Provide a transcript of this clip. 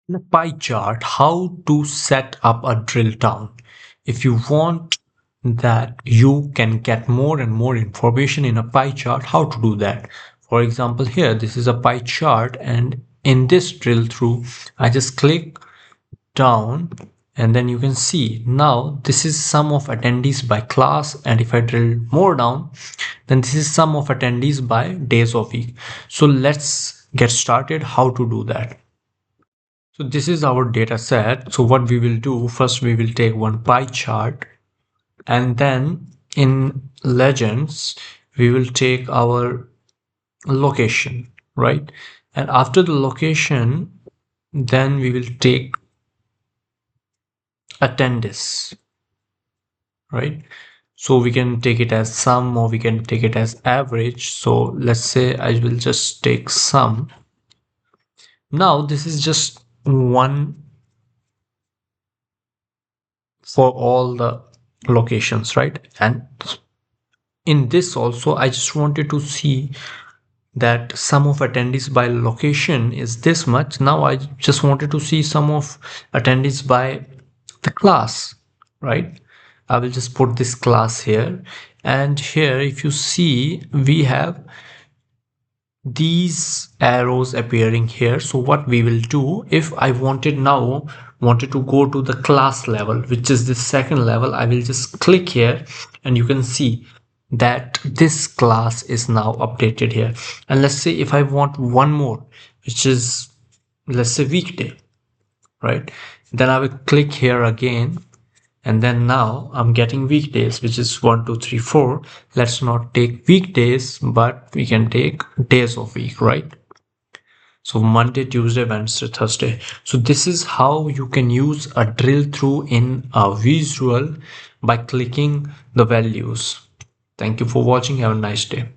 In a pie chart, how to set up a drill down. If you want that you can get more and more information in a pie chart, how to do that? For example, here this is a pie chart, and in this drill through I just click down, and then you can see now this is sum of attendees by class, and if I drill more down, then this is sum of attendees by days of week. So let's get started how to do that. So this is our data set. So what we will do, first we will take one pie chart, and then in legends we will take our location, right? And after the location, then we will take attendees, right? So we can take it as sum or we can take it as average. So let's say I will just take sum. Now this is just one for all the locations, right? And in this also I just wanted to see that sum of attendees by location is this much. Now I just wanted to see sum of attendees by the class, right? I will just put this class here, and here if you see we have these arrows appearing here. So what we will do, if I wanted to go to the class level, which is the second level, I will just click here, and you can see that this class is now updated here. And let's say if I want one more, which is, let's say, weekday, right? Then I will click here again, and then now I'm getting weekdays, which is 1 2 3 4. Let's not take weekdays, but we can take days of week, right? So Monday, Tuesday, Wednesday, Thursday. So this is how you can use a drill through in a visual by clicking the values. Thank you for watching. Have a nice day.